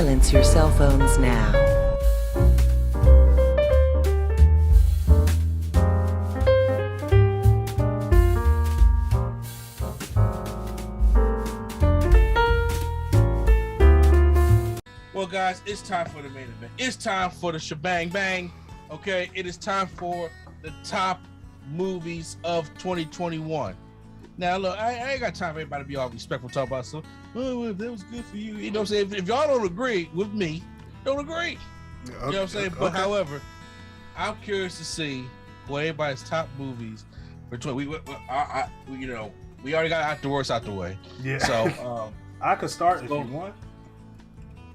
Silence your cell phones now. Well, guys, it's time for the main event. It's time for the shebang bang. Okay, it is time for the top movies of 2021. Now, look, I ain't got time for everybody to be all respectful, talk about stuff. Oh, well, that was good for you. You know what I'm saying? If y'all don't agree with me, don't agree. You know what I'm saying? But however, I'm curious to see what everybody's top movies for 20. You know, we already got out the way. Yeah. So I could start if you want.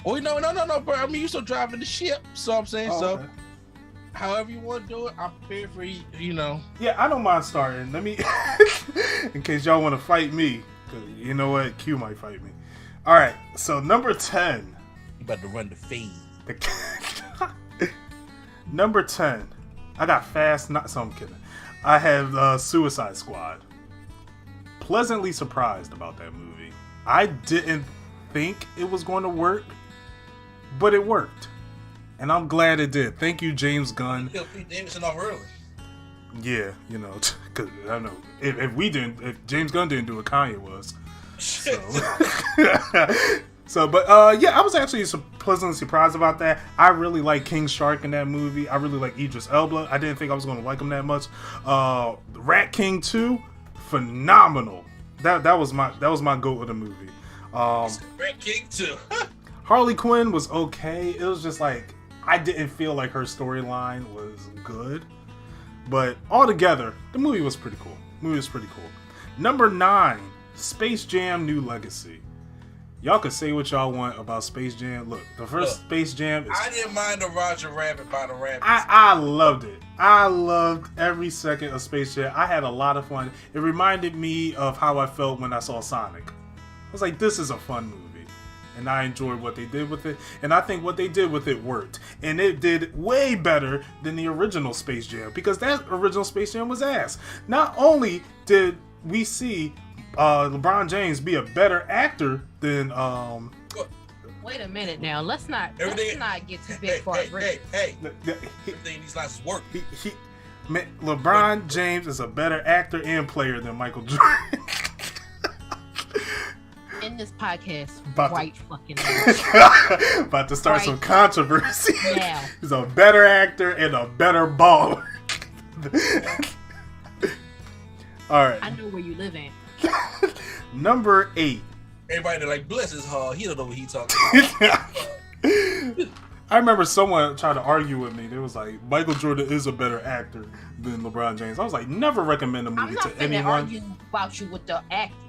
Oh no, bro. I mean, you still driving the ship, so I'm saying Okay. However you want to do it, I'm prepared for you know. Yeah, I don't mind starting. Let me, in case y'all want to fight me, because you know what, Q might fight me. All right, so number 10. You about to run the feed. Number 10. I got Fast. So I'm kidding. I have Suicide Squad. Pleasantly surprised about that movie. I didn't think it was going to work, but it worked. And I'm glad it did. Thank you, James Gunn. You killed Pete Davidson off early. Yeah, you know, because I know if James Gunn didn't do it, Kanye was. So, but yeah, I was actually pleasantly surprised about that. I really like King Shark in that movie. I really like Idris Elba. I didn't think I was going to like him that much. Rat King 2, phenomenal. That was my goat of the movie. Rat King 2. Harley Quinn was okay. It was just like, I didn't feel like her storyline was good. But altogether, the movie was pretty cool. Number 9, Space Jam New Legacy. Y'all can say what y'all want about Space Jam. Look, the first Space Jam is... I didn't mind the Roger Rabbit by the Rabbits. I loved it. I loved every second of Space Jam. I had a lot of fun. It reminded me of how I felt when I saw Sonic. I was like, this is a fun movie. And I enjoyed what they did with it. And I think what they did with it worked. And it did way better than the original Space Jam. Because that original Space Jam was ass. Not only did we see LeBron James be a better actor than... Wait a minute now. Let's not get too big for our bridges. Hey. Everything in these lines is work. LeBron James is a better actor and player than Michael Jordan. In this podcast, fucking about to start some controversy. Now. He's a better actor and a better baller. All right. I know where you live at. Number 8. Everybody that like bless his heart. He don't know what he talking about. I remember someone tried to argue with me. They was like, Michael Jordan is a better actor than LeBron James. I was like, never recommend a movie to anyone. I'm not finna argue about you with the acting.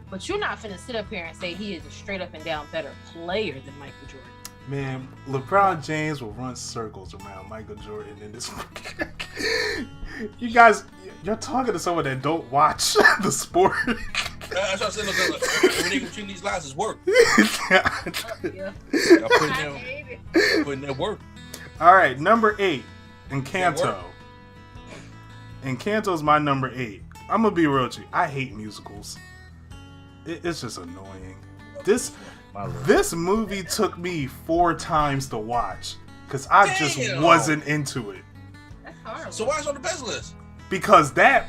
But you're not finna sit up here and say he is a straight up and down better player than Michael Jordan. Man, LeBron James will run circles around Michael Jordan in this movie. You guys, you're talking to someone that don't watch the sport. That's what I'm saying. Look, everything between these lines is work. Yeah. Putting that work. All right, number 8, Encanto. Encanto's my number 8. I'm gonna be real with you. I hate musicals. It's just annoying. This movie took me 4 times to watch because I just wasn't into it. That's horrible. So why is it on the best list? Because that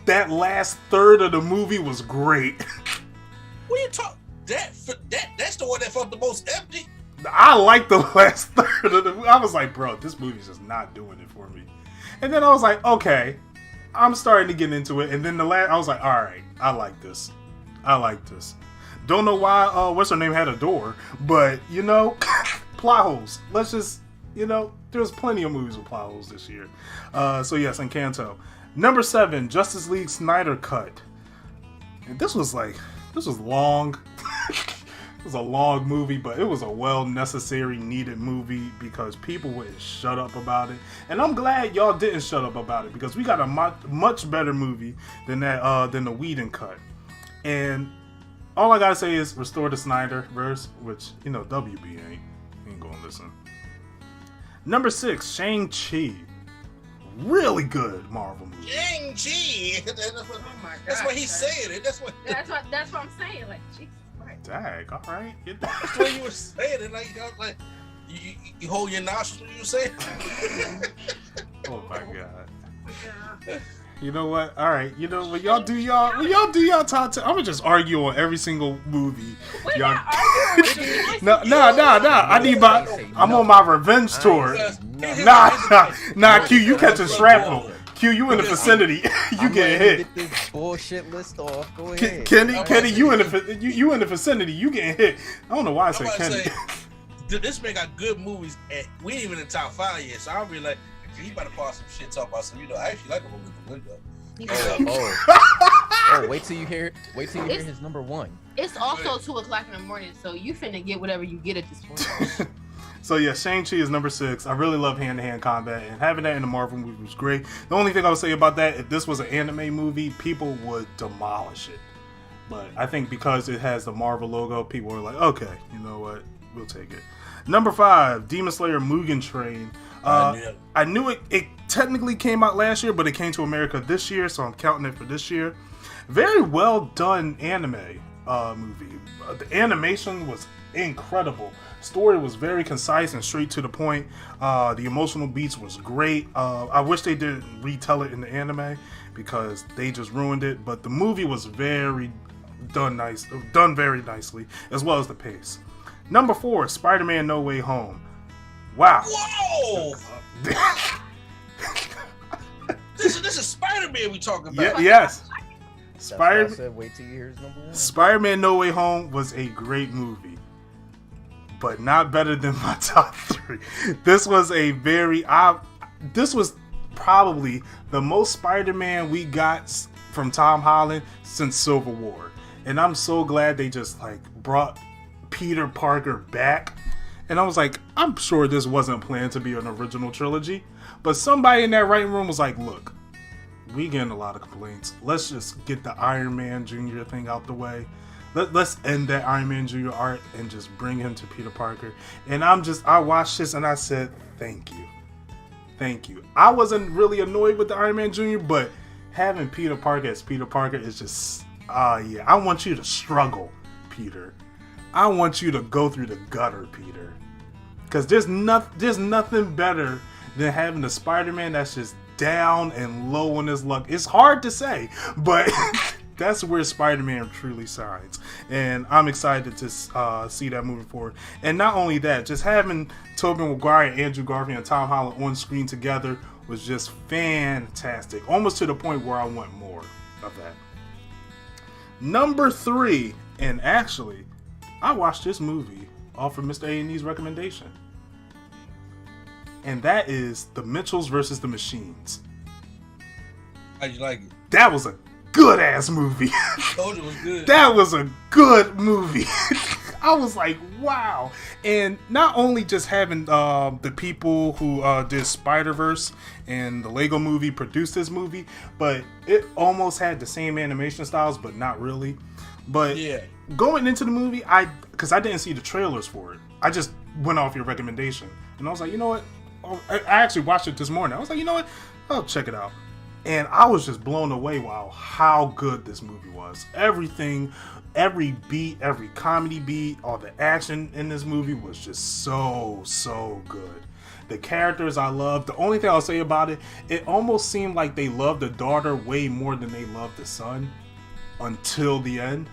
last third of the movie was great. What are you talking? That's the one that felt the most empty. I like the last third of the movie. I was like, bro, this movie's just not doing it for me. And then I was like, okay, I'm starting to get into it. And then I was like, all right, I like this. Don't know why what's her name had a door, but you know, plot holes. Let's just, you know, there's plenty of movies with plot holes this year. So yes, Encanto. Number 7, Justice League Snyder Cut. And this was long. It was a long movie, but it was a necessary, needed movie because people wouldn't shut up about it. And I'm glad y'all didn't shut up about it because we got a much better movie than the Whedon cut. And all I gotta say is restore the Snyderverse, which, you know, WB ain't gonna listen. Number 6, Shang-Chi. Really good Marvel movie. Shang-Chi. That's what he's saying. That's what I'm saying. Like, Jesus Christ. Dag, all right. That's the way you were saying it. Like, you hold your nostrils when you say it. Oh my god. You know what? All right. You know when y'all do y'all top 10, I'm gonna just argue on every single movie. We're Y'all... not arguing. No. I need I'm on my revenge tour. Nah. Q, you catching shrapnel. Q, you in the vicinity. You getting hit. Get this bullshit list off. Go ahead. Kenny, you in the vicinity. You getting hit. I don't know why I said Kenny. This man got good movies, and we ain't even in the top 5 yet. So I'll be like, he about to pause some shit, talk about some. I actually like the movie The Window. Oh, wait till you hear his number 1. It's also 2:00 in the morning, so you finna get whatever you get at this point. So yeah, Shang-Chi is number 6. I really love hand-to-hand combat, and having that in the Marvel movie was great. The only thing I would say about that, if this was an anime movie, people would demolish it. But I think because it has the Marvel logo, people are like, okay, you know what, we'll take it. Number 5, Demon Slayer Mugen Train. I knew it technically came out last year, but it came to America this year, so I'm counting it for this year. Very well done anime movie. The animation was incredible. Story was very concise and straight to the point. The emotional beats was great. I wish they didn't retell it in the anime because they just ruined it. But the movie was done very nicely, as well as the pace. Number 4, Spider-Man No Way Home. Wow. Whoa! this is Spider-Man we talking about. Yeah, yes. That's why I said wait till you hear his number 1. Spider-Man No Way Home was a great movie, but not better than my top 3. This was probably the most Spider-Man we got from Tom Holland since Civil War. And I'm so glad they just brought Peter Parker back. And I was like, I'm sure this wasn't planned to be an original trilogy, but somebody in that writing room was like, look, we getting a lot of complaints. Let's just get the Iron Man Jr. thing out the way. Let's end that Iron Man Jr. art and just bring him to Peter Parker. And I watched this and I said, thank you. I wasn't really annoyed with the Iron Man Jr., but having Peter Parker as Peter Parker is just, yeah, I want you to struggle, Peter. I want you to go through the gutter, Peter. Because there's nothing better than having a Spider-Man that's just down and low on his luck. It's hard to say, but that's where Spider-Man truly shines. And I'm excited to see that moving forward. And not only that, just having Tobey Maguire, Andrew Garfield, and Tom Holland on screen together was just fantastic. Almost to the point where I want more of that. Number 3, and actually, I watched this movie off of Mr. A&E's recommendation. And that is The Mitchells vs. the Machines. How'd you like it? That was a good ass movie. I told you it was good. That was a good movie. I was like, wow. And not only just having the people who did Spider-Verse and the Lego movie produce this movie, but it almost had the same animation styles, but not really. But yeah, going into the movie, because I didn't see the trailers for it, I just went off your recommendation. And I was like, you know what? I actually watched it this morning. I was like, you know what? I'll check it out. And I was just blown away by how good this movie was. Everything, every beat, every comedy beat, all the action in this movie was just so good. The characters I loved. The only thing I'll say about it, it almost seemed like they loved the daughter way more than they loved the son until the end.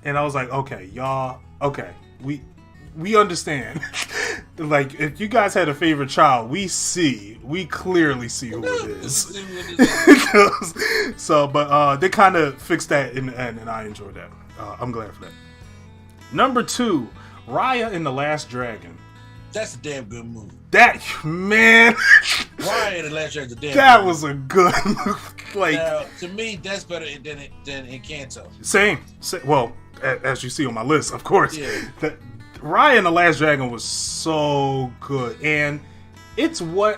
And I was like, okay, y'all, okay, we understand. Like, if you guys had a favorite child, we clearly see who it is. So, but they kind of fixed that in the end, and I enjoyed that. I'm glad for that. Number 2, Raya and the Last Dragon. That's a damn good movie. That, man. Raya and the Last Dragon's a damn that good was a good movie. Like, now, to me, that's better than Encanto. Same. Well, as you see on my list, of course. Yeah. Raya and the Last Dragon was so good, and it's how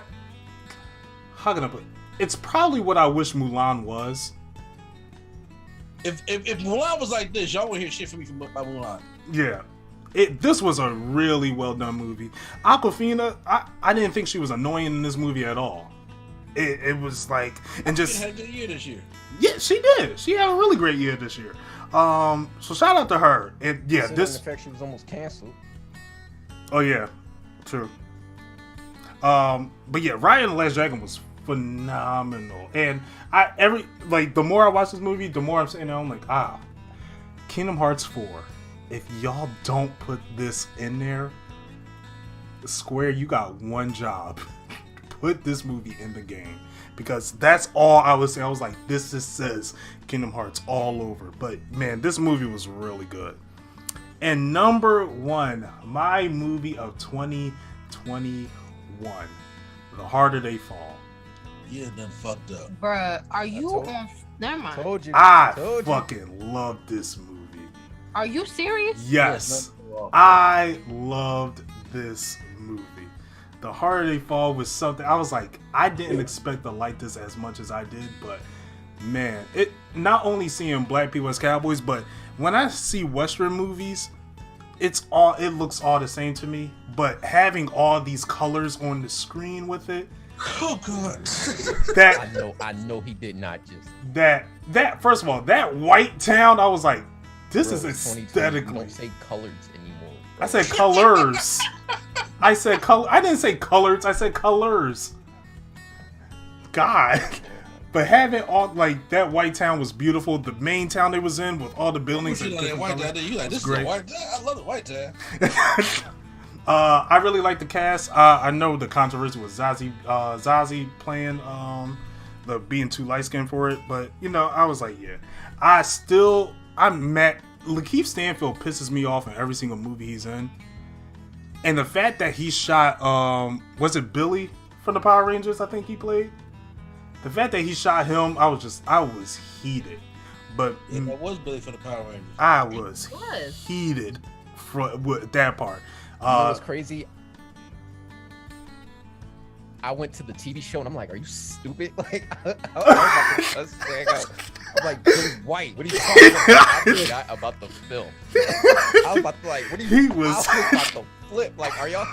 can I put it? It's probably what I wish Mulan was. If Mulan was like this, y'all would hear shit from me about Mulan. Yeah, this was a really well done movie. Awkwafina, I didn't think she was annoying in this movie at all. It was like, and just had a good year this year. Yeah, she did. She had a really great year this year. So shout out to her. And yeah, Considering this. the fact she was almost canceled. Oh yeah, true. But yeah, Raya and the Last Dragon was phenomenal, and the more I watch this movie, the more I'm saying I'm like, Kingdom Hearts 4. If y'all don't put this in there, Square, you got one job. Put this movie in the game, because that's all I was saying. I was like, this just says Kingdom Hearts all over. But man, this movie was really good. And number one, my movie of 2021, The Harder They Fall. Yeah, done fucked up. Bruh, are you on? Never mind. Told you. I Told you. fucking love this movie. Are you serious? Yes, Yes, I loved this movie. The Harder They Fall was something. I was like, I didn't expect to like this as much as I did, but man, it not only seeing black people as cowboys, but when I see Western movies, it looks all the same to me. But having all these colors on the screen with it, Oh god. I know he did not just. that first of all, that white town, I was like, this is 2020, aesthetically. You don't say colors anymore. Bro. I said colors. I said color. I didn't say colors. I said colors. God. But having all like that white town was beautiful. The main town they was in with all the buildings. You like that white town? You like this is a white town? I love the white town. I really like the cast. I know the controversy was Zazie playing the being too light skinned for it, but you know, I was like, yeah. I'm mad. Lakeith Stanfield pisses me off in every single movie he's in. And the fact that he shot was it Billy from the Power Rangers, I think he played? The fact that he shot him, I was heated. But yeah, that was Billy for the Power Rangers. I was heated with that part. You know what's crazy? I went to the TV show and I'm like, are you stupid? Like, I was about to I'm like, Billy White, what are you talking about? I forgot about the film. I was about to like, what are you? I was about to flip. Like, are y'all?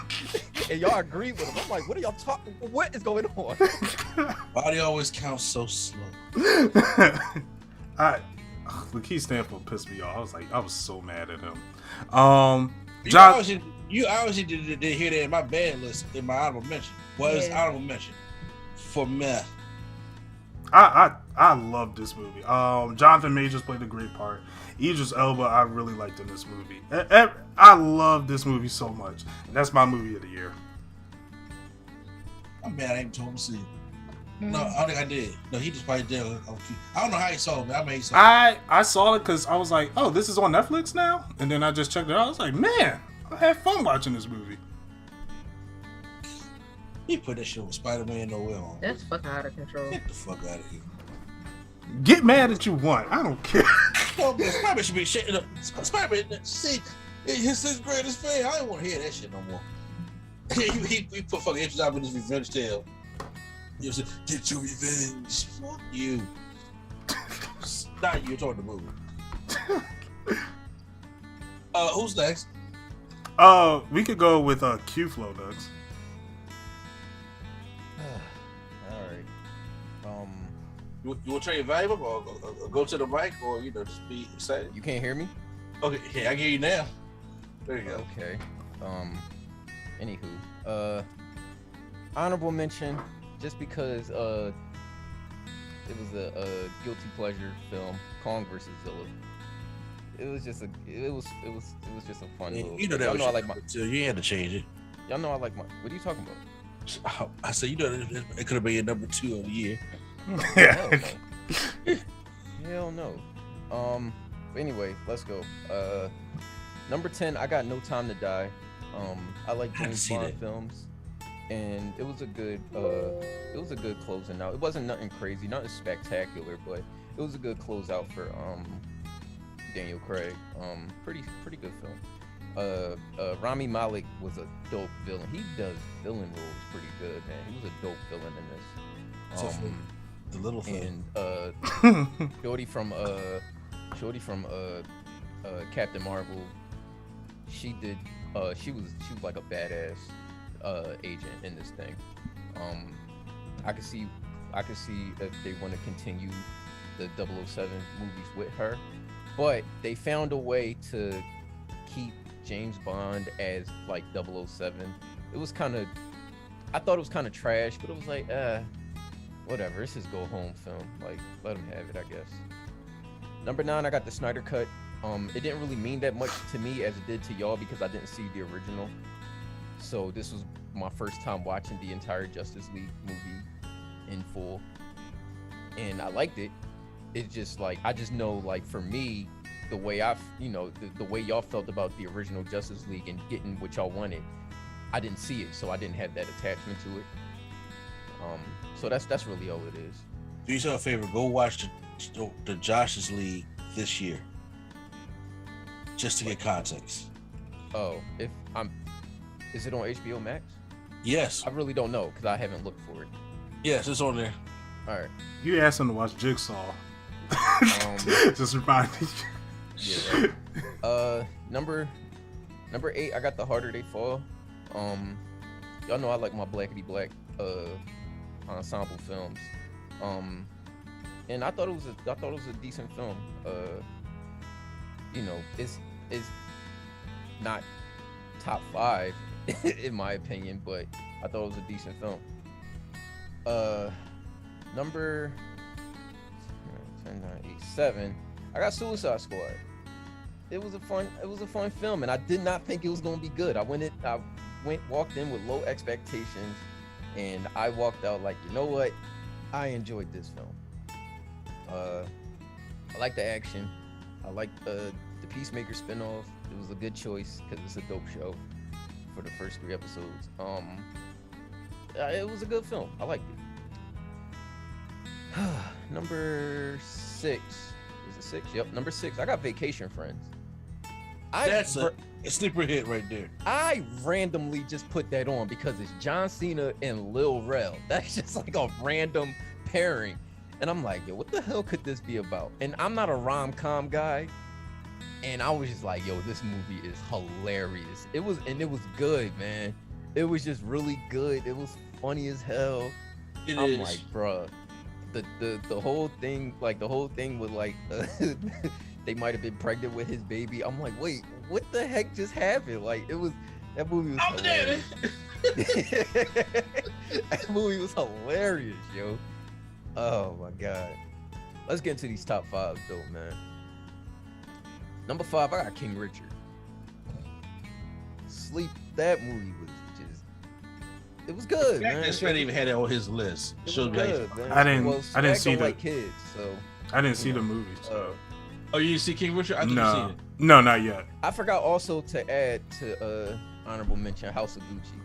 And y'all agree with him? I'm like, what are y'all talking? What is going on? Why do you always count so slow? Lakeith Stanfield pissed me off. I was so mad at him. You obviously didn't hear that in my bad list in my honorable mention. Was honorable mention for meth. I love this movie. Jonathan Majors played a great part. Idris Elba, I really liked in this movie. I love this movie so much. That's my movie of the year. I'm mad I ain't told him to see it. No, I don't think I did. No, he just probably did. I don't know how he saw it, man. I saw it because I was like, oh, this is on Netflix now? And then I just checked it out. I was like, man, I had fun watching this movie. He put that shit with Spider-Man nowhere on. That's fucking out of control. Get the fuck out of here. Get mad that you won. I don't care. No, Spider-Man should be shitting up. Spider-Man, see, he's his greatest fan. I don't want to hear that shit no more. he put fucking interest out in his revenge tale. You said, get your revenge. Fuck you. Not you, you're talking the movie. Who's next? We could go with Q-Flow next. You want to trade your valuable or go to the mic or, just be excited? You can't hear me? Okay, yeah, I can hear you now. There you go. Okay. Anywho, honorable mention, just because it was a guilty pleasure film, Kong versus Zilla. It was just a fun little. You know that. Y'all know I like my. You had to change it. Y'all know I like my. What are you talking about? I said, it could have been your number 2 of the year. Hell no. But anyway, let's go. Number 10, I got No Time to Die. I like James Bond films, and it was a good closing out. It wasn't nothing crazy, nothing spectacular, but it was a good closeout for Daniel Craig. Pretty good film. Rami Malek was a dope villain. He does villain roles pretty good, man. He was a dope villain in this. The little thing. And Shorty from Captain Marvel, she was like a badass agent in this thing. I could see if they want to continue the 007 movies with her, but they found a way to keep James Bond as like 007. It was kind of, I thought it was kind of trash, but it was like, whatever. It's his go home film. Like, let him have it, I guess. Number 9, I got the Snyder Cut. It didn't really mean that much to me as it did to y'all because I didn't see the original. So this was my first time watching the entire Justice League movie in full, and I liked it. It's just like, I just know, like, for me, the way the way y'all felt about the original Justice League and getting what y'all wanted, I didn't see it, so I didn't have that attachment to it. So that's really all it is. Do yourself a favor, go watch the Justice League this year, just to get context. Oh, is it on HBO Max? Yes. I really don't know because I haven't looked for it. Yes, it's on there. All right. You asked him to watch Jigsaw. Just remind me. Yeah. Right. Number 8, I got The Harder They Fall. Y'all know I like my blackety black ensemble films. And I thought it was a decent film. It's not top 5 in my opinion, but I thought it was a decent film. Number 10, 9, 8, 7, I got Suicide Squad. It was a fun film, and I did not think it was gonna be good. I walked in with low expectations, and I walked out like, you know what? I enjoyed this film. I like the action. I like the Peacemaker spinoff. It was a good choice because it's a dope show for the first 3 episodes. It was a good film. I liked it. Number 6. Is it 6? Yep, number 6. I got Vacation Friends. That's a sleeper hit right there. I randomly just put that on because it's John Cena and Lil Rel. That's just like a random pairing. And I'm like, yo, what the hell could this be about? And I'm not a rom-com guy. And I was just like, yo, this movie is hilarious. It was good, man. It was just really good. It was funny as hell. I'm like, bruh, the whole thing with like, they might have been pregnant with his baby. I'm like, wait, what the heck just happened? Like, that movie was hilarious. That movie was hilarious, yo. Oh my God. Let's get into these top 5 though, man. Number 5, I got King Richard. That movie was just, it was good, man. This man even had it on his list. It was good, man. I didn't see like kids, so I didn't see the movie. So. Oh, you didn't see King Richard? I thought you seen it. No, not yet. I forgot also to add to honorable mention House of Gucci.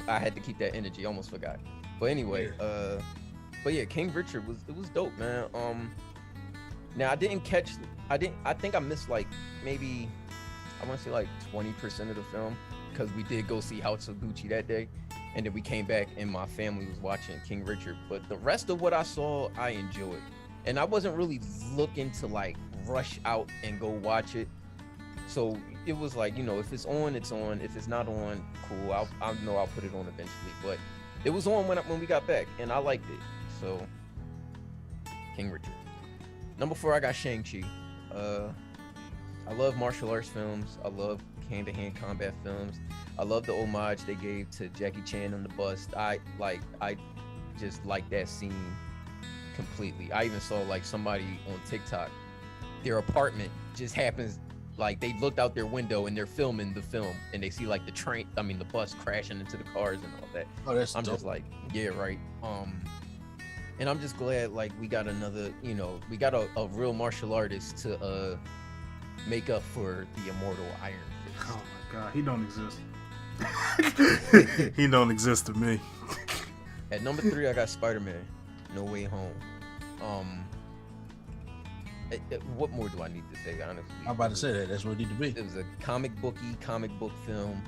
I had to keep that energy. Almost forgot. But anyway, but yeah, King Richard was dope, man. Now I think I missed like maybe, I want to say like 20% of the film because we did go see House of Gucci that day, and then we came back and my family was watching King Richard. But the rest of what I saw, I enjoyed, and I wasn't really looking to like rush out and go watch it. So it was like, if it's on, it's on. If it's not on, cool. I know I'll put it on eventually. But it was on when we got back, and I liked it. So King Richard. Number 4, I got Shun-Chi. I love martial arts films. I love hand-to-hand combat films. I love the homage they gave to Jackie Chan on the bus. I just like that scene completely. I even saw like somebody on TikTok, their apartment just happens, like they looked out their window and they're filming the film and they see like the bus crashing into the cars and all that. Oh, that's I'm dope. just like, yeah, right. And I'm just glad like we got another, we got a real martial artist to make up for the immortal Iron Fist. Oh my God, he don't exist. He don't exist to me. At number 3, I got Spider-Man: No Way Home. What more do I need to say, honestly? I'm about to say that. That's what it need to be. It was a comic book film.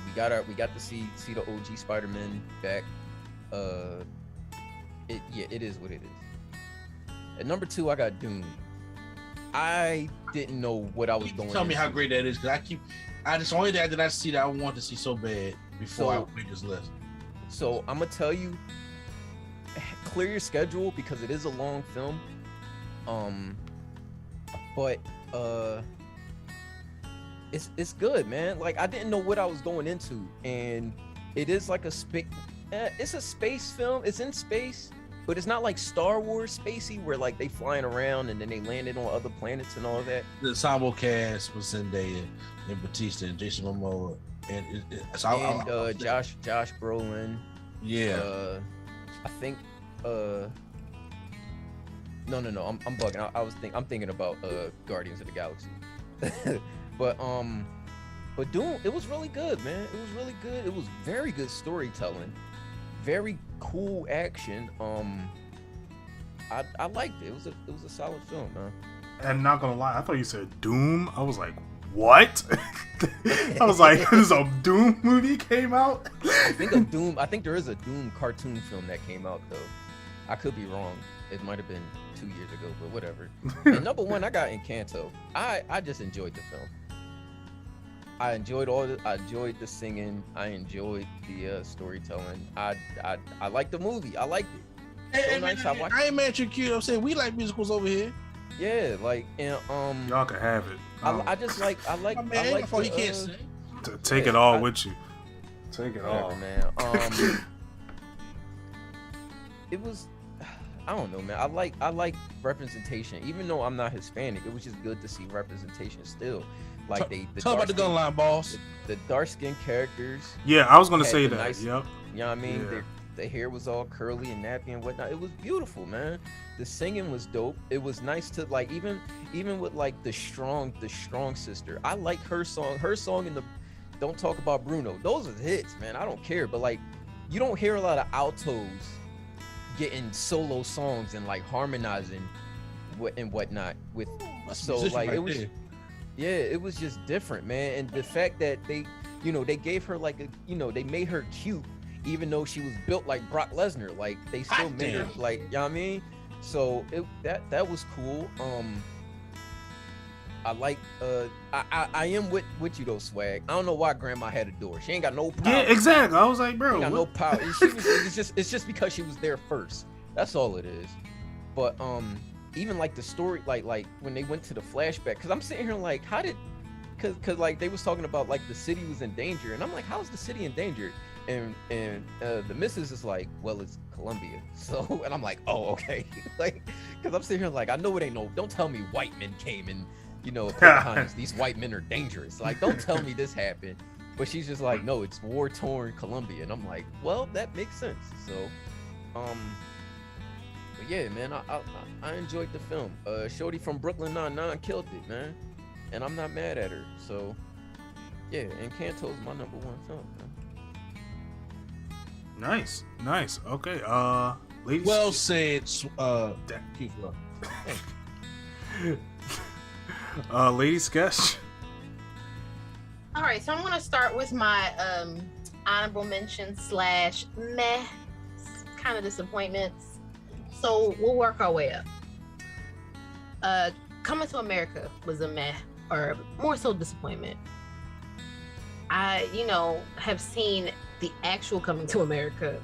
We got to see the OG Spider-Man back. It is what it is. At number 2, I got Doom. I didn't know what I was going. Tell me how great that is, because it's only that I did not see that I want to see so bad before I make this list. So I'm gonna tell you, clear your schedule because it is a long film. But it's good, man. Like I didn't know what I was going into, and it is like it's a space film. It's in space, but it's not like Star Wars spacey where like they flying around and then they landed on other planets and all that. The ensemble cast was Zendaya and Batista and Jason Momoa and Josh Brolin. Yeah. I think no, I'm bugging. I'm thinking about Guardians of the Galaxy. But Doom, it was really good, man. It was really good. It was very good storytelling, very cool action. I liked it. It was a solid film, man. And not gonna lie, I thought you said Doom. I was like, what? I was like, there's a Doom movie came out? I think there is a Doom cartoon film that came out though. I could be wrong. It might have been 2 years ago, but whatever. And number one, I got Encanto. I just enjoyed the film. I enjoyed the singing. I enjoyed the storytelling. I liked the movie. I liked it. So nice. I ain't mad at your kid. I'm saying we like musicals over here. Yeah, like and y'all can have it. I like he can't sing. Take it all with you. Take it all, man. It was, I don't know, man. I like representation, even though I'm not Hispanic. It was just good to see representation still. Like Tell about the gun line, boss. The dark skinned characters. Yeah, I was gonna say that. Nice, yep. You know what I mean? Yeah. The hair was all curly and nappy and whatnot. It was beautiful, man. The singing was dope. It was nice to like even with like the strong sister. I like her song. Her song in the Don't Talk About Bruno. Those are the hits, man. I don't care. But like you don't hear a lot of altos getting solo songs and like harmonizing and whatnot with. So like it was. There. Yeah, it was just different, man. And the fact that they gave her like they made her cute, even though she was built like Brock Lesnar. Like they still made her like, you know what I mean? So that was cool. I like I am with you though, Swag. I don't know why Grandma had a door. She ain't got no power. Yeah, exactly. I was like, bro, she ain't got no power. It's just because she was there first. That's all it is. But even like the story, like when they went to the flashback, because I'm sitting here like, how did, because like they was talking about like the city was in danger, and I'm like, how is the city in danger? And the missus is like, well, it's Colombia. So, and I'm like, oh, okay. Like, because I'm sitting here like, I know it ain't no, don't tell me white men came and these white men are dangerous. Like, don't tell me this happened. But she's just like, no, it's war-torn Colombia, and I'm like, well, that makes sense. So, but yeah, man, I enjoyed the film. Shorty from Brooklyn Nine-Nine killed it, man, and I'm not mad at her. So, yeah, Encanto's my number one film, man. Nice. Okay, ladies. Well said. Keith. Lady Sketch. All right, so I'm gonna start with my honorable mention / meh kind of disappointments. So we'll work our way up. Coming to America was a meh, or more so disappointment. I, have seen the actual Coming to America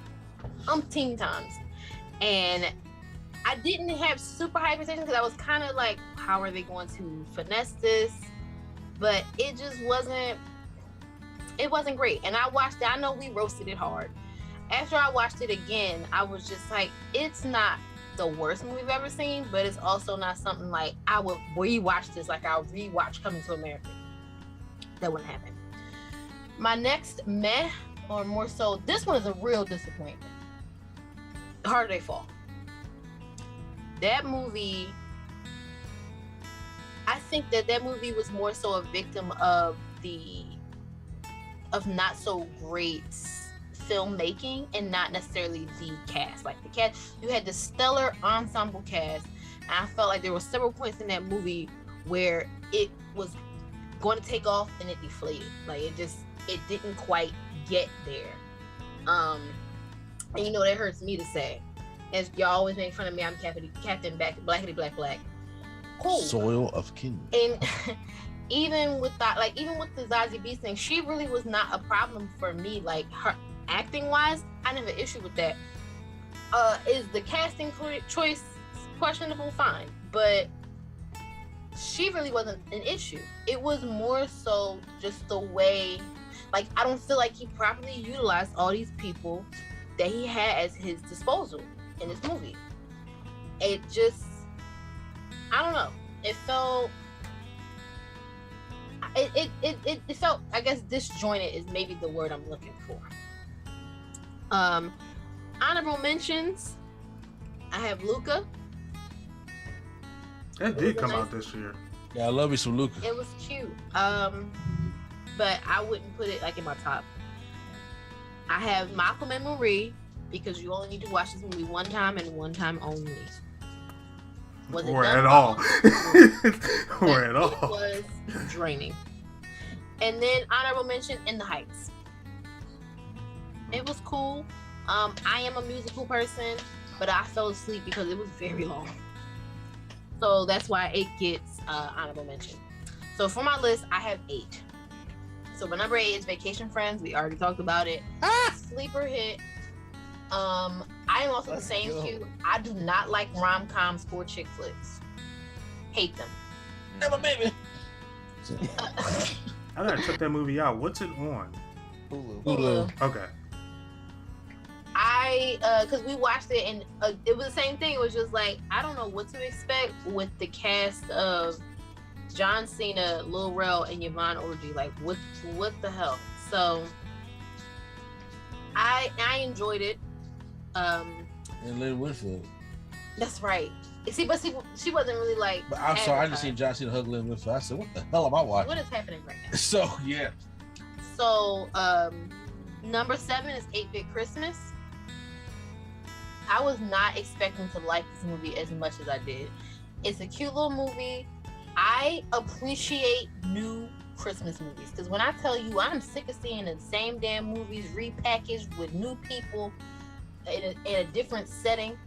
umpteen times, and I didn't have super high expectations because I was kind of like, how are they going to finesse this? But it just wasn't great. And I watched it. I know we roasted it hard. After I watched it again, I was just like, it's not the worst movie I've ever seen, but it's also not something like I would rewatch this, like I'll rewatch Coming to America. That wouldn't happen. My next meh, or more so, this one is a real disappointment. Harder They Fall. That movie, I think that movie was more so a victim of not so great filmmaking and not necessarily the cast. Like the cast, you had the stellar ensemble cast, and I felt like there were several points in that movie where it was going to take off and it deflated. Like it didn't quite get there. And that hurts me to say. As y'all always make fun of me, I'm Captain Blackity Black. Cool. Soil of Kenya. And even with that, like even with the Zazie Beetz thing, she really was not a problem for me. Like her acting wise, I didn't have an issue with that. Is the casting choice questionable? Fine, but she really wasn't an issue. It was more so just the way, like, I don't feel like he properly utilized all these people that he had at his disposal in this movie. It just, I don't know. It felt, it felt, I guess, disjointed is maybe the word I'm looking for. Honorable mentions, I have Luca. That did come out this year. Yeah, I love me some Luca. It was cute. But I wouldn't put it like in my top. I have Malcolm and Marie because you only need to watch this movie one time and one time only. Was it Or done at well? all. Or at all. It was draining. And then honorable mention, In the Heights. It was cool. I am a musical person, but I fell asleep because it was very long. So that's why it gets honorable mention. So for my list, I have 8. So my number 8 is Vacation Friends. We already talked about it. Sleeper hit. I am also the same cue. I do not like rom-coms or chick flicks. Hate them. Never, baby. I gotta check that movie out. What's it on? Hulu. Okay. Because we watched it and it was the same thing. It was just like, I don't know what to expect with the cast of John Cena, Lil Rel, and Yvonne Orji. Like, what the hell? So I enjoyed it. And Lynn Whitfield. That's right. See, she wasn't really like. But I'm sorry, I just seen John Cena hug Lynn Whitfield. I said, what the hell am I watching? What is happening right now? So yeah. So number 7 is 8-Bit Christmas. I was not expecting to like this movie as much as I did. It's a cute little movie. I appreciate new Christmas movies because when I tell you I'm sick of seeing the same damn movies repackaged with new people in a different setting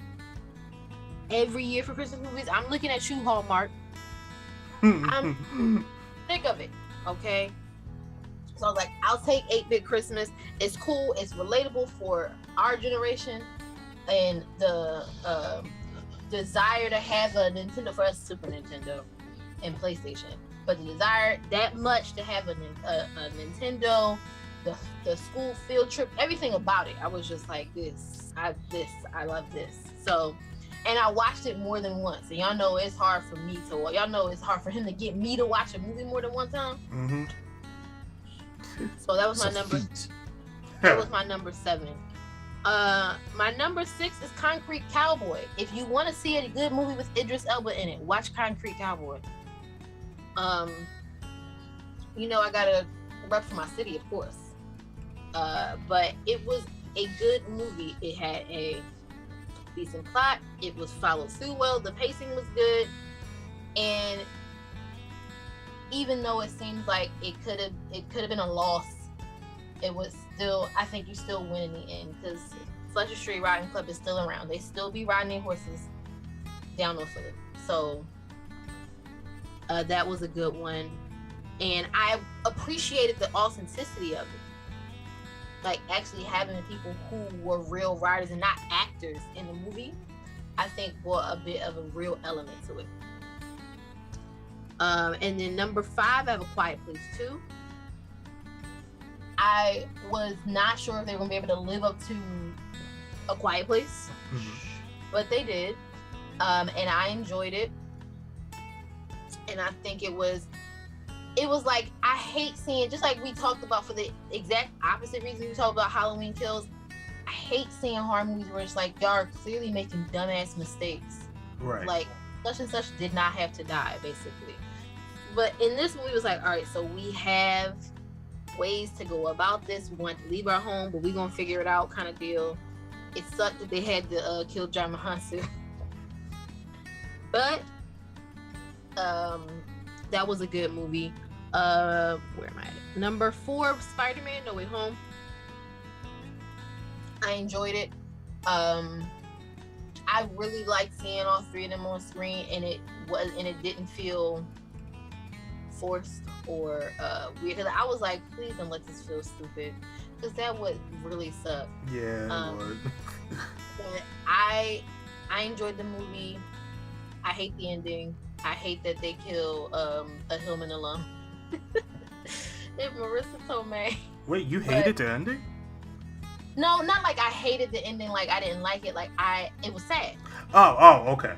every year for Christmas movies, I'm looking at you, Hallmark. I'm sick of it. Okay. So I was like, I'll take 8-Bit Christmas. It's cool. It's relatable for our generation. And the desire to have a Nintendo, for us, Super Nintendo and PlayStation, but the desire that much to have a Nintendo, the school field trip, everything about it, I was just like, I love this. So, and I watched it more than once. And y'all know it's hard for me to. Y'all know it's hard for him to get me to watch a movie more than one time. Mm-hmm. So that was my number. That was my number 7. My number 6 is Concrete Cowboy. If you want to see a good movie with Idris Elba in it, watch Concrete Cowboy. You know I gotta rep for my city, of course. But it was a good movie. It had a decent plot. It was followed through well. The pacing was good, and even though it seems like it could have been a loss, it was still, I think you still win in the end because Fletcher Street Riding Club is still around. They still be riding their horses down Norfolk. So that was a good one. And I appreciated the authenticity of it. Like actually having people who were real riders and not actors in the movie, I think brought a bit of a real element to it. And then number 5, I have A Quiet Place 2. I was not sure if they were going to be able to live up to A Quiet Place, but they did. And I enjoyed it. And I think it was like, I hate seeing, just like we talked about for the exact opposite reason we talked about Halloween Kills, I hate seeing horror movies where it's like, y'all are clearly making dumbass mistakes. Right. Like, such and such did not have to die, basically. But in this movie, it was like, all right, so we have ways to go about this. We want to leave our home, but we're going to figure it out kind of deal. It sucked that they had to kill John Mahansu. But that was a good movie. Where am I at? Number 4, Spider-Man No Way Home. I enjoyed it. I really liked seeing all 3 of them on screen, and it didn't feel forced or weird. Because I was like, please don't let this feel stupid, because that would really suck. Yeah, Lord. But I enjoyed the movie. I hate the ending. I hate that they kill a Hillman alum. And Marissa Tomei. Wait, you hated the ending? No, not like I hated the ending. Like I didn't like it. Like it was sad. Oh, okay.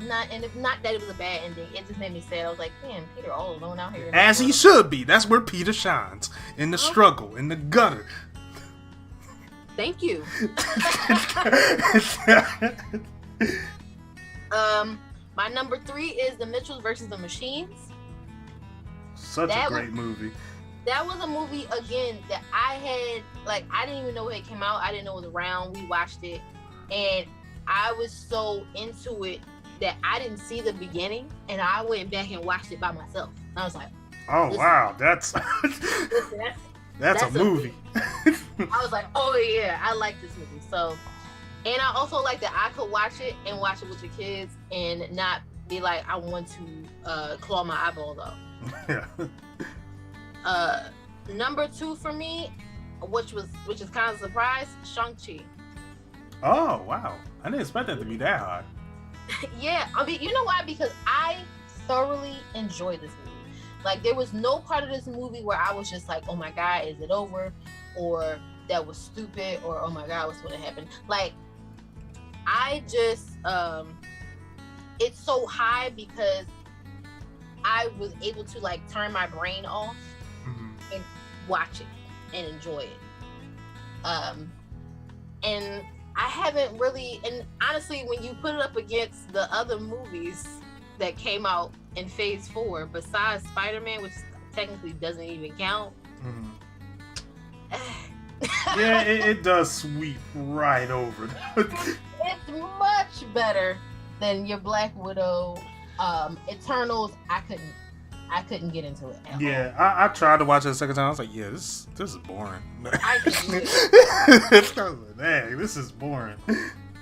Not that it was a bad ending. It just made me sad. I was like, damn, Peter all alone out here. As he should be. That's where Peter shines. In the struggle, in the gutter. Thank you. My number 3 is The Mitchells versus the Machines. Such a great movie. That was a movie, again, that I had, like, I didn't even know when it came out. I didn't know it was around. We watched it. And I was so into it that I didn't see the beginning. And I went back and watched it by myself. And I was like, oh, wow. That's a movie. I was like, oh, yeah, I like this movie. So, and I also like that I could watch it and watch it with your kids and not be like, I want to claw my eyeballs out. Yeah. Number 2 for me, which is kind of a surprise, Shun-Chi. Oh, wow. I didn't expect that to be that high. Yeah, I mean, you know why? Because I thoroughly enjoyed this movie. Like, there was no part of this movie where I was just like, oh my God, is it over? Or that was stupid, or oh my God, what's going to happen? Like, I just, it's so high because I was able to like turn my brain off and watch it and enjoy it. And I haven't really, and honestly, when you put it up against the other movies that came out in Phase 4, besides Spider-Man, which technically doesn't even count. Yeah, it does sweep right over. It's much better than your Black Widow. Eternals, I couldn't get into it at all. I tried to watch it a second time. I was like, yeah, this is boring. I was like, dang, this is boring.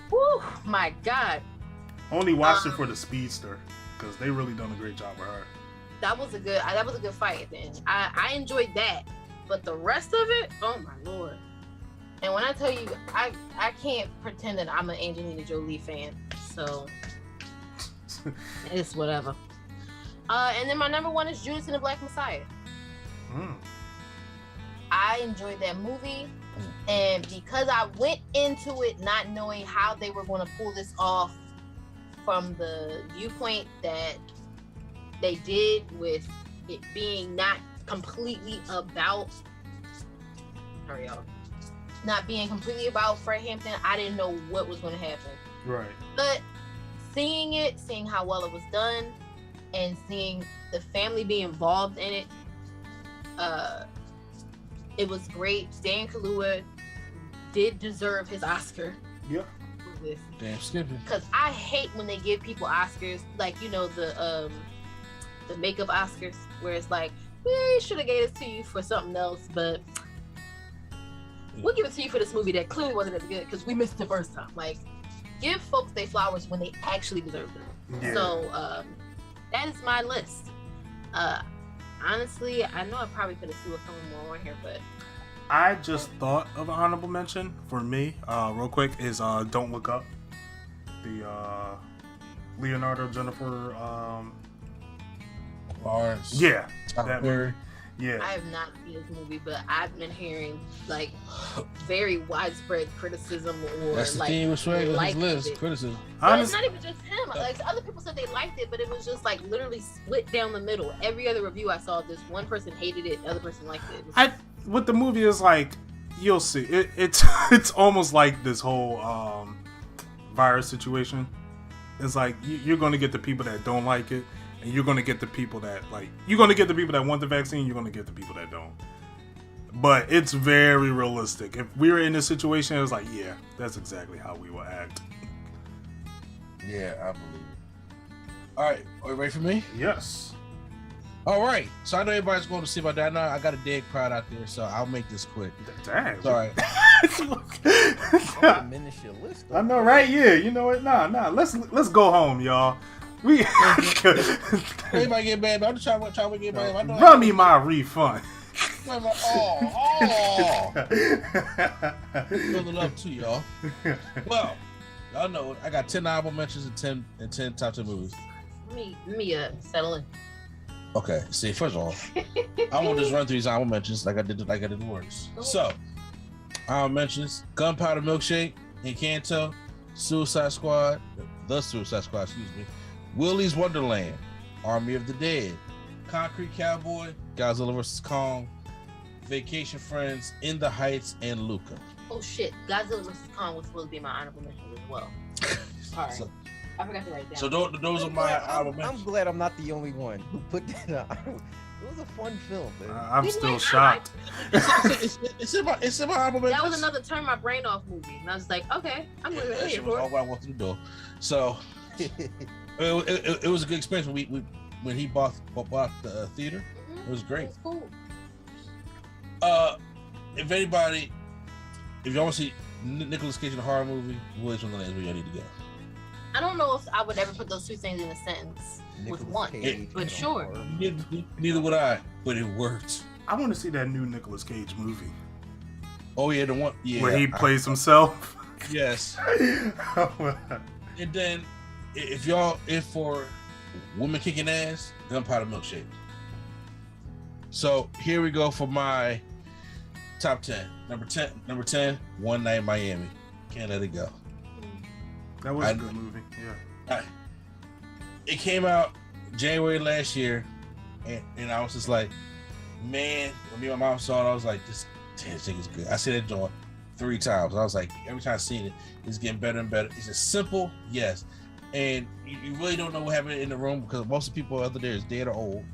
Whew, my God. Only watched it for the speedster because they really done a great job with her. That was a good fight at the end. I enjoyed that, but the rest of it, oh my Lord. And when I tell you, I can't pretend that I'm an Angelina Jolie fan, so it's whatever. And then my number 1 is Judas and the Black Messiah. I enjoyed that movie, and because I went into it not knowing how they were going to pull this off from the viewpoint that they did, with it being not completely about, sorry y'all, not being completely about Fred Hampton, I didn't know what was going to happen. Right. But seeing how well it was done, and seeing the family be involved in it, it was great. Dan Kaluuya did deserve his Oscar. Yep. Damn skipping. Because I hate when they give people Oscars, like, you know, the makeup Oscars, where it's like, we should have gave it to you for something else, but we'll give it to you for this movie that clearly wasn't as good because we missed the first time. Like, give folks their flowers when they actually deserve them. Yeah. So that is my list. Honestly, I know I probably could have threw a couple more on here, but I just thought of an honorable mention for me, real quick, is Don't Look Up. The Leonardo, Jennifer Lawrence. Yeah. That movie. Yeah. I have not seen this movie, but I've been hearing like very widespread criticism, or that's the like thing with his list, criticism. But it's not even just him. Like, other people said they liked it, but it was just like literally split down the middle. Every other review I saw, this one person hated it, the other person liked it. What the movie is like, you'll see. It's almost like this whole virus situation. It's like you're going to get the people that don't like it, and you're going to get the people that like. You're going to get the people that want the vaccine. You're going to get the people that don't. But it's very realistic. If we were in this situation, it was like, yeah, that's exactly how we will act. Yeah, I believe it. All right, are you ready for me? Yes. All right. So I know everybody's going to see about that now. I got a dead crowd out there, so I'll make this quick. Damn. Sorry. Diminish your list. I know, right? Yeah. You know what? Nah. Let's go home, y'all. We. Anybody get mad? I'm just trying to get mad. Run me my refund. Building up to y'all. Well, Y'all know I got 10 honorable mentions and 10 top 10 movies. Let me settle in. Okay. See, first of all, I won't just run through these honorable mentions like I did the works. So, honorable mentions: Gunpowder Milkshake, Encanto, Suicide Squad, The Suicide Squad, excuse me, Willy's Wonderland, Army of the Dead, Concrete Cowboy, Godzilla vs. Kong, Vacation Friends, In the Heights, and Luca. Oh shit, Godzilla vs. Kong was supposed to be my honorable mention as well. All right. I forgot to write down. So those are my honorable mentions. I'm glad I'm not the only one who put that out. It was a fun film, man. I'm still shocked. It's in my honorable mentions. That was another turn my brain off movie, and I was like, okay, I'm going to That pay shit was for all it. when I walked through the door. So it was a good experience when he bought the theater. It was great. It was cool. If y'all want to see Nicolas Cage in a horror movie, Willy's Wonderland is where y'all need to go. I don't know if I would ever put those two things in a sentence with one, but sure. Neither would I, but it worked. I want to see that new Nicolas Cage movie. Oh yeah, the one where he plays himself. Yes. And then if for women kicking ass, Gunpowder Milkshake. So here we go for my top 10. Number 10, One Night in Miami. Can't let it go. That was a good movie. Yeah. It came out January last year, and I was just like, man, when me and my mom saw it, I was like, this thing is good. I said that joint 3 times. I was like, every time I seen it, it's getting better and better. It's just simple, yes. And you really don't know what happened in the room because most of the people out there is dead or old.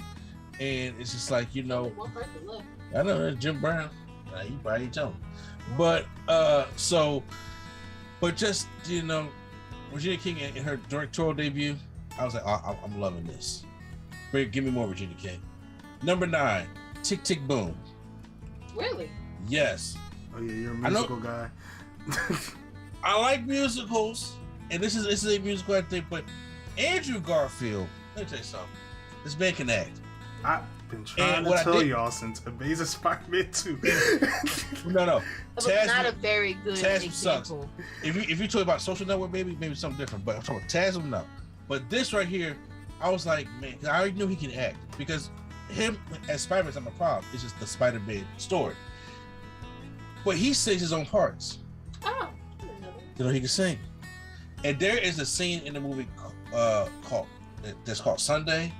And it's just like, you know, One person left. I know Jim Brown. He probably told me. But just, you know, Regina King in her directorial debut, I was like, oh, I'm loving this. Give me more Regina King. Number 9, Tick Tick Boom. Really? Yes. Oh yeah, you're a musical guy. I like musicals, and this is a musical, I think, but Andrew Garfield, let me tell you something. This man can act. I've been trying to tell y'all since Amazing Spider-Man 2. No. It was not a very good Taz example. Sucks. If you talk about Social Network, maybe something different. But I'm talking about Taz, no. But this right here, I was like, man, I already knew he can act because him as Spider-Man's not my problem. It's just the Spider-Man story. But he sings his own parts. Oh. You know, he can sing. And there is a scene in the movie called Sunday.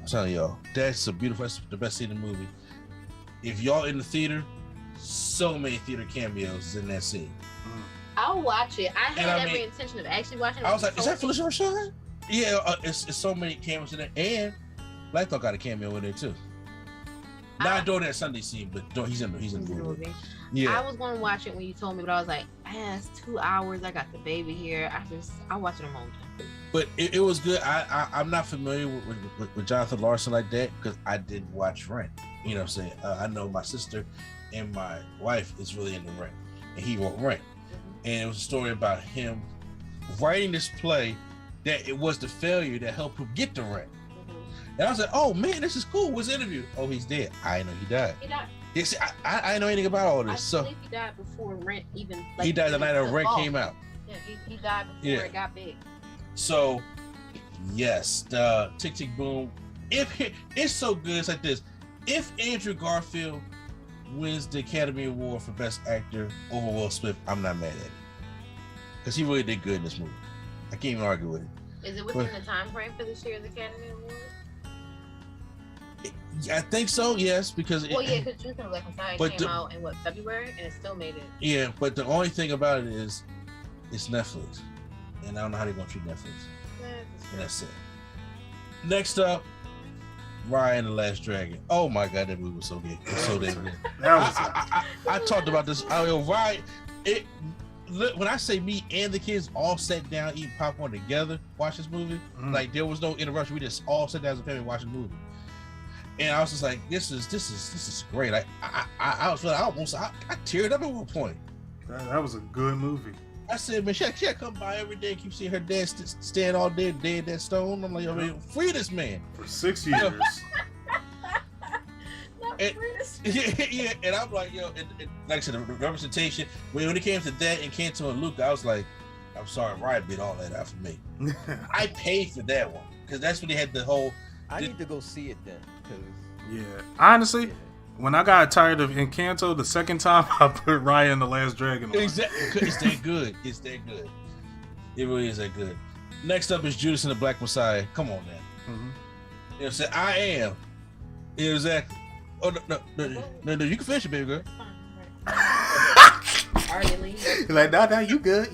I'm telling y'all, that's the best scene in the movie. If y'all in the theater, so many theater cameos is in that scene. I'll watch it. I had every intention of actually watching it. I was like, is that Felicia Rashad? Yeah, it's so many cameos in there. And Black Thought got a cameo in there too. Not during that Sunday scene, but he's in the movie. Yeah. I was going to watch it when you told me, but I was like, man, it's 2 hours. I got the baby here. I'll watch it a moment. But it was good. I'm not familiar with Jonathan Larson like that because I didn't watch Rent. You know what I'm saying? I know my sister and my wife is really into Rent, and he wrote Rent. And it was a story about him writing this play that it was the failure that helped him get the Rent. And I was like, oh man, this is cool. What's the interview? Oh, he's dead. I didn't know he died. He died. Yes, I didn't know anything about all this. I believe he died before Rent even. He died the night of Rent came out. Yeah, he died before it got big. So, yes, the Tick Tick Boom. It's so good, it's like this. If Andrew Garfield wins the Academy Award for Best Actor over Will Smith, I'm not mad at it because he really did good in this movie. I can't even argue with it. Is it within the time frame for this year's Academy Award? I think so, yes, because because Truth and Black Messiah came out in February, and it still made it. Yeah, but the only thing about it is, it's Netflix, and I don't know how they're gonna treat Netflix. And that's it. Next up, Raya and the Last Dragon. Oh my God, that movie was so good. It was so damn good. I talked about this. Raya. When I say me and the kids all sat down eating popcorn together, watch this movie, like there was no interruption. We just all sat down as a family watching the movie. And I was just like, this is great. Like I was feeling, I teared up at one point. That was a good movie. I said, man, she come by every day, keep seeing her dad stand all day dead that stone. I'm like, I mean, free this man. For 6 years. Yeah, and I'm like, yo, and like I said, the representation, when it came to that and Kanto and Luca, I was like, I'm sorry, Riot beat all that out for me. I paid for that one because that's when they had the whole. I need to go see it then. Yeah, honestly, when I got tired of Encanto the second time, I put Raya and the Last Dragon on. Exactly, it's that good. It's that good. It really is that good. Next up is Judas and the Black Messiah. Come on, man. You know what I'm saying? I am. Exactly. Oh no, you can finish it, baby girl. Like, nah, you good.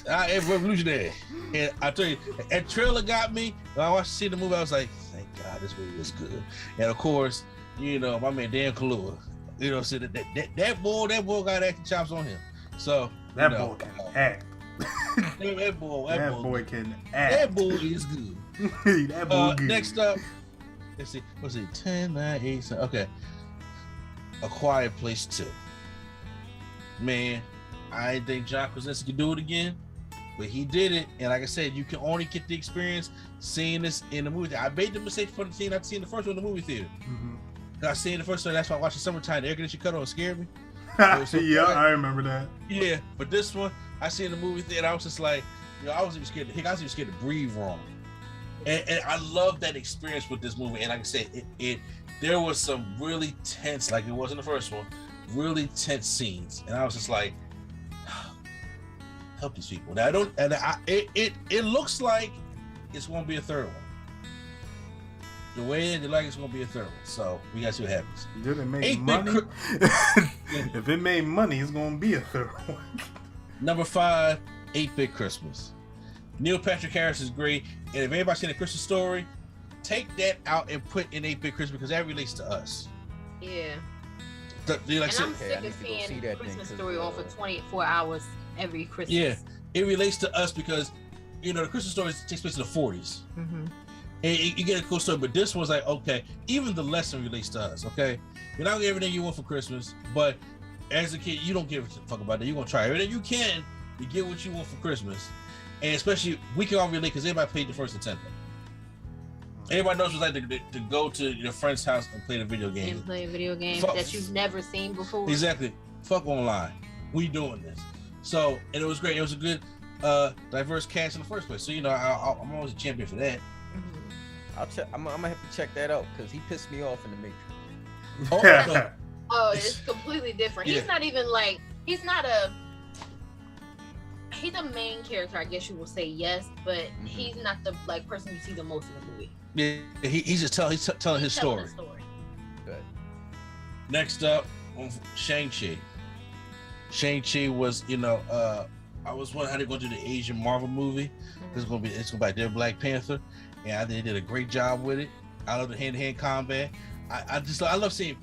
I am revolutionary. And I tell you, that trailer got me. When I watched the movie, I was like, thank God this movie was good. And of course, you know, my man Dan Kaluuya, you know, said that boy got acting chops on him. So that boy can act. that boy can act. That boy is good. That boy good. Next up, let's see, what's it? 10, 9, 8, 7. Okay. A Quiet Place 2. Man, I didn't think John Krasinski could do it again, but he did it. And like I said, you can only get the experience seeing this in the movie. I made the mistake for the scene I've seen the first one in the movie theater. I seen the first one. That's why I watched the summertime. The air conditioner cut on scared me. Yeah, I remember that. Yeah, but this one I seen in the movie theater. I was just like, you know, I was even scared to breathe wrong. And I love that experience with this movie. And like I said, there was some really tense, like it was in the first one, really tense scenes. And I was just like, help these people. Now it looks like it's gonna be a third one. The way it like it's gonna be a third one. So we gotta see what happens. Did it make money? If it made money, it's gonna be a third one. Number 5, 8-Bit Christmas. Neil Patrick Harris is great. And if anybody's seen A Christmas Story, take that out and put in 8-Bit Christmas because that relates to us. Yeah. Like and I'm sick of seeing Christmas Story on for 24 hours every Christmas. Yeah, it relates to us because, you know, the Christmas Story takes place in the 40s. And you get a cool story, but this one's like, okay, even the lesson relates to us, okay? You're not gonna get everything you want for Christmas, but as a kid, you don't give a fuck about that. You're gonna try everything you can to get what you want for Christmas. And especially, we can all relate because everybody paid the first Nintendo. Everybody knows what it's like to go to your friend's house and play the video game. And play a video game that you've never seen before. Exactly. Fuck online. We doing this. So, and it was great. It was a good, diverse cast in the first place. So, you know, I'm always a champion for that. I'll check. I'm gonna have to check that out because he pissed me off in the Matrix. Oh, no. Oh, it's completely different. Yeah. He's not even like he's a main character, I guess you will say, yes, but he's not the like person you see the most in the movie. Yeah, he's just telling his story. Good. Next up, Shang-Chi. Shang-Chi was, you know, I was wondering how they're going to do the Asian Marvel movie. It's gonna be like their Black Panther, and I think they did a great job with it. I love the hand-to-hand combat. I love seeing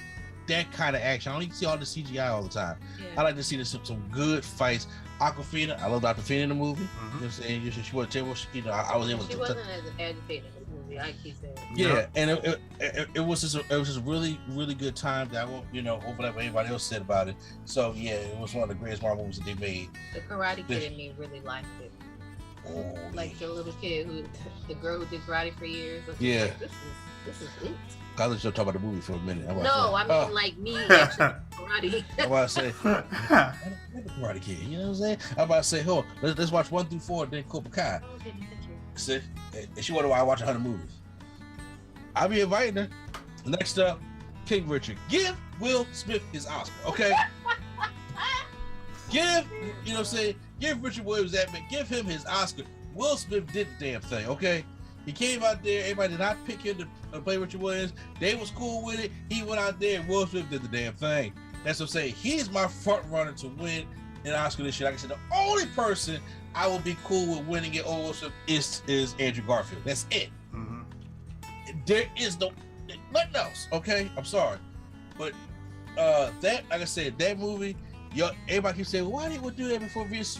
that kind of action. I don't need to see all the CGI all the time. Yeah. I like to see some good fights. Aquafina, I love Aquafina in the movie. You know what I'm saying? She was, you know, I was able to. She wasn't as agitated in the movie, like he said. Yeah, and it was just a really, really good time that I won't, you know, overlap what anybody else said about it. So yeah, it was one of the greatest Marvel movies that they made. The Karate Kid in me really liked it. Oh, like the little kid the girl who did karate for years. Yeah. Like, this is it. I was just talking about the movie for a minute. I mean, like me actually karate. I'm about to say, Karate Kid. You know what I'm saying? I'm about to say, hold on, let's watch 1 through 4, then Cobra Kai. See, and she wonder why I watch 100 movies. I'll be inviting her. Next up, King Richard. Give Will Smith his Oscar, okay? You know what I'm saying? Give Richard Williams that man. Give him his Oscar. Will Smith did the damn thing, okay? He came out there. Everybody did not pick him to play Richard Williams. They was cool with it. He went out there and Will Smith did the damn thing. That's what I'm saying. He's my front runner to win an Oscar this year. Like I said, the only person I will be cool with winning it over Will Smith is Andrew Garfield. That's it. There is nothing else, okay? I'm sorry. But that, like I said, that movie, everybody keeps saying, well, why didn't we do that before Venus?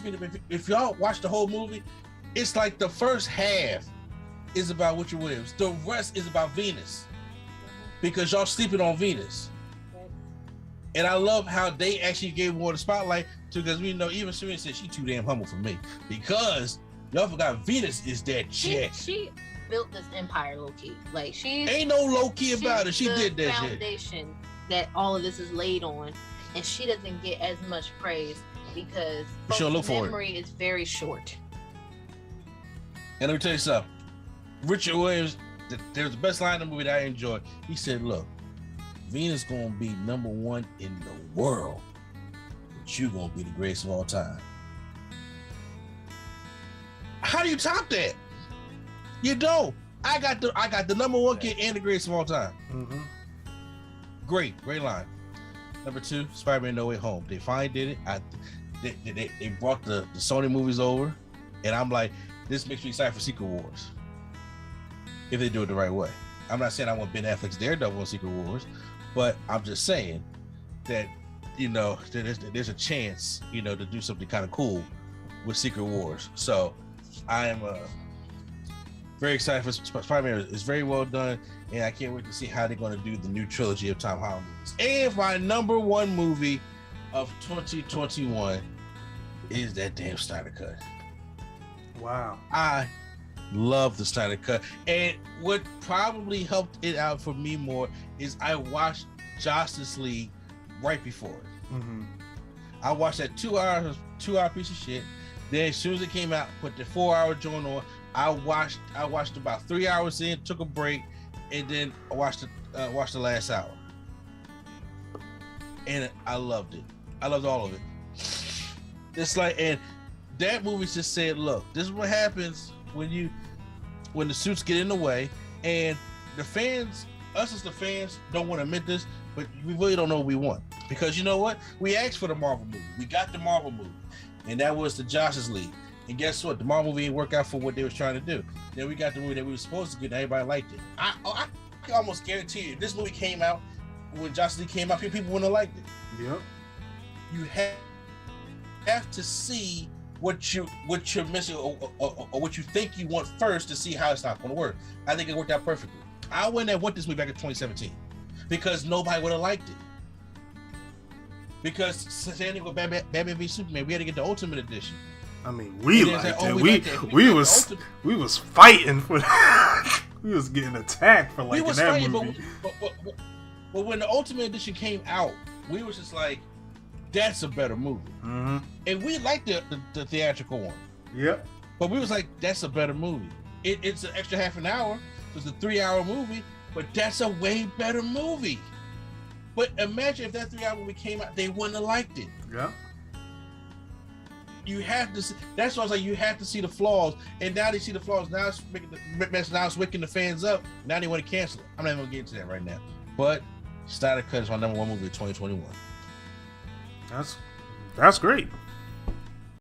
If y'all watch the whole movie, it's like the first half is about Richard Williams. The rest is about Venus. Because y'all sleeping on Venus. And I love how they actually gave more of the spotlight to, because we know even Serena said she too damn humble for me. Because y'all forgot Venus is that chick. She built this empire low key. Like ain't no low key about it. She did that foundation shit. That all of this is laid on, and she doesn't get as much praise because We should look folks' for it. memory is very short. And let me tell you something. Richard Williams, there's the best line in the movie that I enjoyed. He said, look, Venus gonna be #1 in the world, but you gonna be the greatest of all time. How do you top that? You don't. I got the #1 kid and the greatest of all time. Mm-hmm. Great line. Number 2, Spider-Man No Way Home. They finally did it. They brought the Sony movies over, and I'm like, this makes me excited for Secret Wars. If they do it the right way. I'm not saying I want Ben Affleck's Daredevil in Secret Wars, but I'm just saying that, you know, there's a chance, you know, to do something kind of cool with Secret Wars. So I am very excited for Spider-Man. It's very well done, and I can't wait to see how they're going to do the new trilogy of Tom Holland movies. And my #1 movie of 2021 is that damn Snyder Cut. Wow. I love the Snyder Cut, and what probably helped it out for me more is I watched Justice League right before it. Mm-hmm. I watched that 2-hour piece of shit. Then as soon as it came out, put the 4-hour joint on. I watched about 3 hours in, took a break, and then I watched the last hour. And I loved it. I loved all of it. It's like, and that movie just said, look, this is what happens when the suits get in the way, and the fans, us as the fans, don't want to admit this, but we really don't know what we want. Because you know what? We asked for the Marvel movie. We got the Marvel movie, and that was the Justice League. And guess what? The Marvel movie didn't work out for what they was trying to do. Then we got the movie that we were supposed to get, and everybody liked it. I can almost guarantee you, if this movie came out, when Justice League came out, people wouldn't have liked it. Yep. You have to see what you're missing or what you think you want first to see how it's not going to work. I think it worked out perfectly. I wouldn't have went this movie back in 2017 because nobody would have liked it. Because San Diego Batman v Superman, we had to get the Ultimate Edition. I mean, we And liked then it. it's like, oh, We liked it. we was fighting for that. We was getting attacked for liking that fighting, movie. but when the Ultimate Edition came out, we was just like, that's a better movie. Mm-hmm. And we liked the theatrical one. Yep. But we was like, that's a better movie. It's an extra half an hour, so it's a 3-hour movie, but that's a way better movie. But imagine if that 3-hour movie came out, they wouldn't have liked it. Yeah. You have to see, that's why I was like, you have to see the flaws. And now they see the flaws. Now it's waking the fans up. Now they want to cancel it. I'm not even gonna get into that right now. But Snyder Cut is my #1 movie of 2021. That's great.